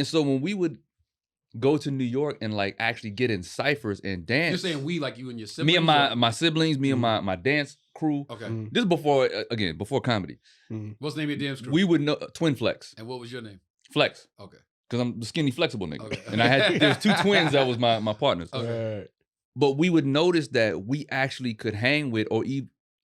And so when we would go to New York and like actually get in ciphers and dance. You're saying we, like you and your siblings? Me and my siblings, me and my dance crew. Okay. This is before, again, before comedy. What's the name of your dance crew? We would know Twin Flex. And what was your name? Flex. Okay. Because I'm the skinny, flexible nigga. Okay. And there's 2 twins that was my partners. Okay. But we would notice that we actually could hang with or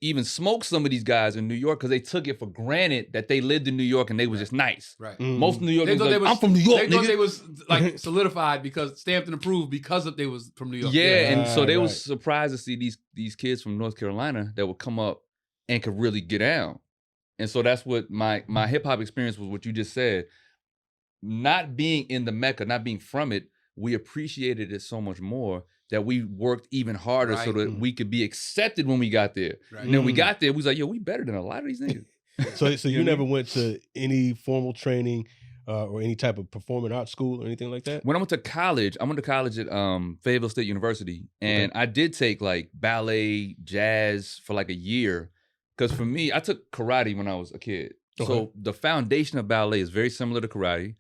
even smoke some of these guys in New York because they took it for granted that they lived in New York and they was just nice. Right. Most New Yorkers like, I'm from New York, They thought they was like solidified because stamped and approved because they was from New York. Yeah, and so they was surprised to see these kids from North Carolina that would come up and could really get down. And so that's what my hip hop experience was, what you just said. Not being in the Mecca, not being from it, we appreciated it so much more that we worked even harder so that we could be accepted when we got there. Right. And then we got there, we was like, yo, we better than a lot of these niggas. So you never went to any formal training or any type of performing arts school or anything like that? When I went to college at Fayetteville State University, and I did take like ballet, jazz for like a year. Because for me, I took karate when I was a kid. So the foundation of ballet is very similar to karate,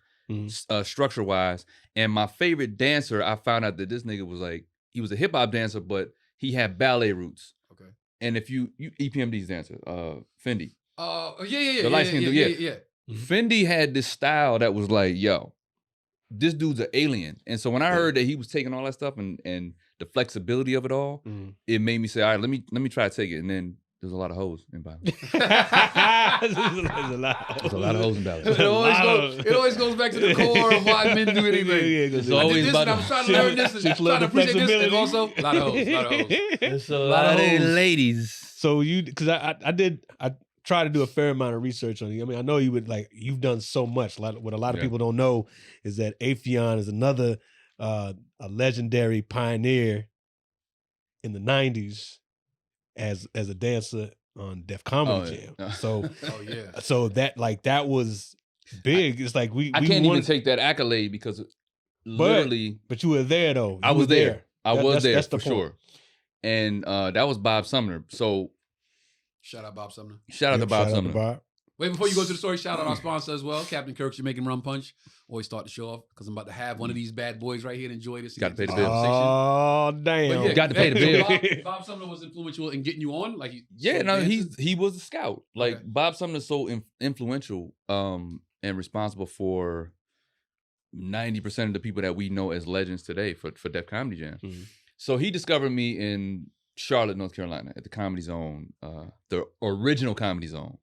structure-wise. And my favorite dancer, I found out that this nigga was like, he was a hip-hop dancer, but he had ballet roots. Okay. And if you EPMD's dancer, Fendi. The light-skinned dude, yeah. Fendi had this style that was like, yo, this dude's an alien. And so when I heard that he was taking all that stuff and the flexibility of it all, it made me say, all right, let me try to take it. And then there's a lot of hoes in ballet. There's a lot of hoes in ballet. It always goes back to the core of why men do anything. It's always about I'm trying to learn this and trying to appreciate this, and also a lot of hoes. It's a lot of ladies. So because I try to do a fair amount of research on you. I mean, I know you've done so much. What a lot of people don't know is that AFFION is another a legendary pioneer in the 90s as a dancer on Def Comedy Jam. So so that was big. It's like I can't even take that accolade because literally. But you were there though. I was there. I was there for sure. And that was Bob Sumner. So shout out Bob Sumner. Shout out to Bob Sumner. Wait, before you go to the story, shout out our sponsor as well, Captain Kirk's Jamaican Rum Punch. Always start the show off because I'm about to have one of these bad boys right here and enjoy this. Got to pay the bill. Oh, damn. Yeah, got to pay the bill. Bob Sumner was influential in getting you on? He was a scout. Like, Bob Sumner's so influential and responsible for 90% of the people that we know as legends today for Def Comedy Jam. So he discovered me in Charlotte, North Carolina at the Comedy Zone, the original Comedy Zone.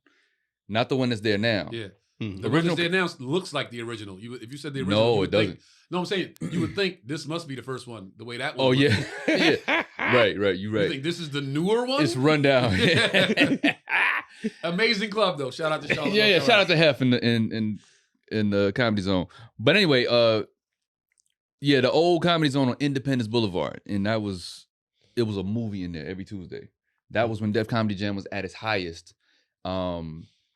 Not the one that's there now. Yeah. The original that's there now looks like the original. If you said the original, no, it doesn't. No, I'm saying you would think this must be the first one. The way that one. Oh yeah, yeah. Right. You right. You think this is the newer one? It's run down. Amazing club though. Shout out to Charlotte. Yeah. Shout out to Hef in the Comedy Zone. But anyway, the old Comedy Zone on Independence Boulevard, and it was a movie in there every Tuesday. That was when Def Comedy Jam was at its highest.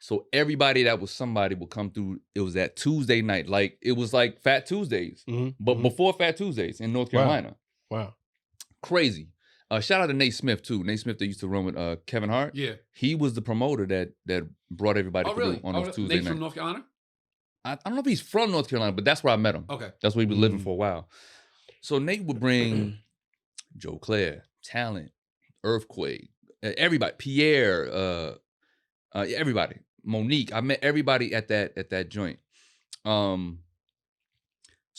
So everybody that was somebody would come through. It was that Tuesday night. Like, it was like Fat Tuesdays, but before Fat Tuesdays in North Carolina. Wow. Crazy. Shout out to Nate Smith too. Nate Smith that used to run with Kevin Hart. Yeah. He was the promoter that brought everybody through on those Tuesday nights. Nate from North Carolina? I don't know if he's from North Carolina, but that's where I met him. Okay. That's where he was living for a while. So Nate would bring Joe Claire, Talent, Earthquake, everybody, Pierre, everybody. Monique, I met everybody at that joint. So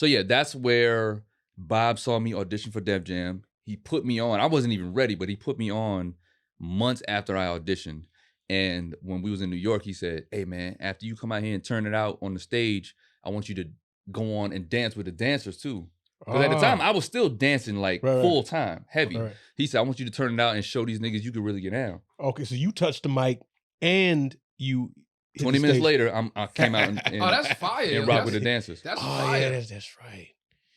yeah, that's where Bob saw me audition for Def Jam. He put me on. I wasn't even ready, but he put me on months after I auditioned. And when we was in New York, he said, "Hey man, after you come out here and turn it out on the stage, I want you to go on and dance with the dancers too." Because at the time, I was still dancing like full time, heavy. Right. He said, "I want you to turn it out and show these niggas you can really get down." Okay, so you touched the mic and you 20 minutes later, I came out and oh, that's fire. And rocked with the dancers. That's fire. Yeah, that's right.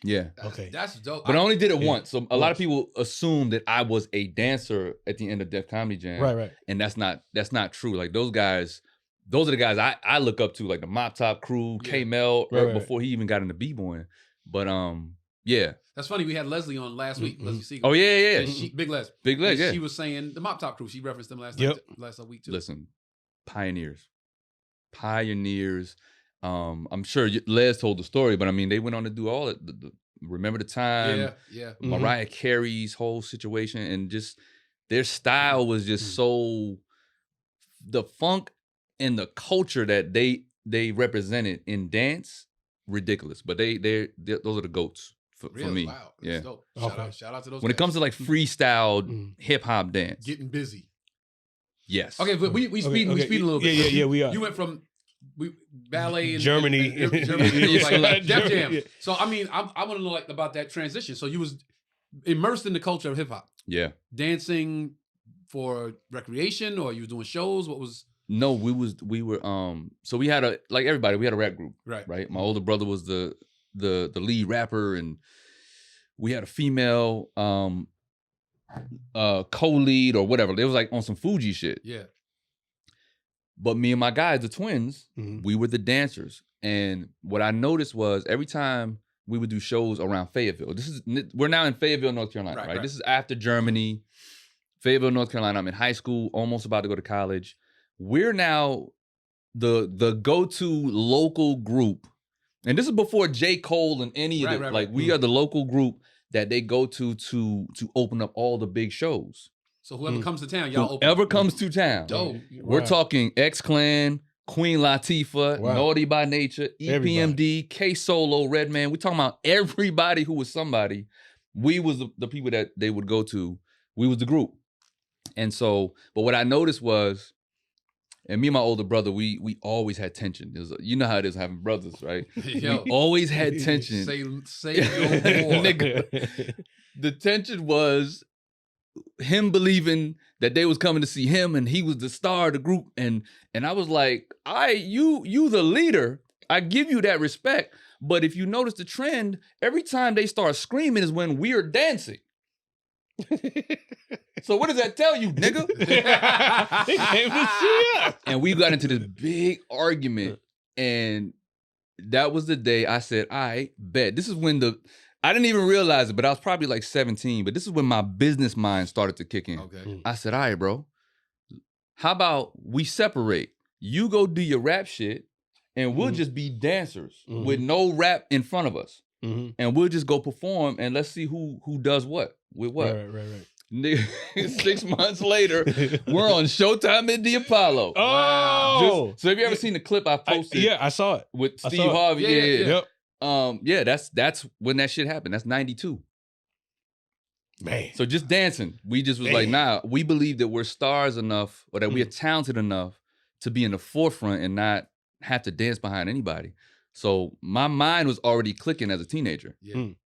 Yeah. Okay. That's dope. But I only did it once. So a lot of people assume that I was a dancer at the end of Def Comedy Jam. Right. And that's not true. Like, those are the guys I look up to, like the Mop Top crew, K-Mel, before he even got into b-boying. But yeah. That's funny. We had Leslie on last week. Leslie Siegel. Oh yeah. Big Les. Big Les, yeah. She was saying the Mop Top crew. She referenced them last week too. Listen, pioneers. I'm sure Les told the story, but I mean, they went on to do all it. Remember the Time, Yeah. Mariah Carey's whole situation, and just their style was just so, the funk and the culture that they represented in dance, ridiculous. But those are the GOATs for me. Wow. Yeah. Dope. Okay. Shout out to those When it guys. comes to like freestyle hip hop dance, Getting busy. yes. Okay, but we speeding a little bit. Yeah, we are. You went from ballet in Germany. Germany, like Def Jam. Yeah. So I mean, I want to know like about that transition. So you was immersed in the culture of hip hop, Yeah. dancing for recreation, or you was doing shows. What was No, we were so we had like everybody, we had a rap group. right? My older brother was the lead rapper, and we had a female co-lead or whatever. It was like on some Fuji shit. Yeah. But me and my guys, the twins, we were the dancers. And what I noticed was every time we would do shows around Fayetteville. We're now in Fayetteville, North Carolina, right? This is after Germany. Fayetteville, North Carolina. I'm in high school, almost about to go to college. We're now the go-to local group. And this is before J. Cole and any of it. Like we are the local group that they go to open up all the big shows. So whoever comes to town, y'all open. Whoever comes to town. Dope. We're talking X-Clan, Queen Latifah, Naughty by Nature, EPMD, K-Solo, Redman. We're talking about everybody who was somebody. We was the people that they would go to. We was the group. And so, but what I noticed was, and me and my older brother, we always had tension. You know how it is having brothers, right? Yo. We always had tension. Say no more. Nigga, the tension was him believing that they was coming to see him and he was the star of the group. And I was like, you the leader. I give you that respect. But if you notice the trend, every time they start screaming is when we're dancing. So what does that tell you, nigga? They came to see us. And we got into this big argument. And that was the day I said, I bet. This is when I didn't even realize it, but I was probably like 17. But this is when my business mind started to kick in. Okay. I said, all right, bro. How about we separate? You go do your rap shit, and we'll just be dancers with no rap in front of us. And we'll just go perform, and let's see who does what with what. Right. 6 months later, we're on Showtime at the Apollo. Oh! So have you ever seen the clip I posted? I saw it. With Steve Harvey. Yeah. Yep. That's when that shit happened. That's 92. Man. So just dancing. We just was like, nah, we believe that we're stars enough or that we are talented enough to be in the forefront and not have to dance behind anybody. So my mind was already clicking as a teenager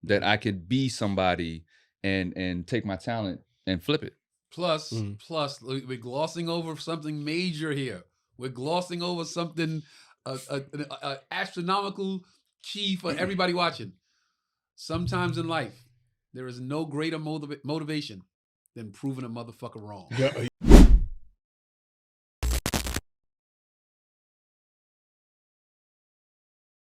that I could be somebody and take my talent and flip it. Plus, we're glossing over something major here. We're glossing over something, an astronomical key for everybody watching. Sometimes in life, there is no greater motivation than proving a motherfucker wrong. Yeah.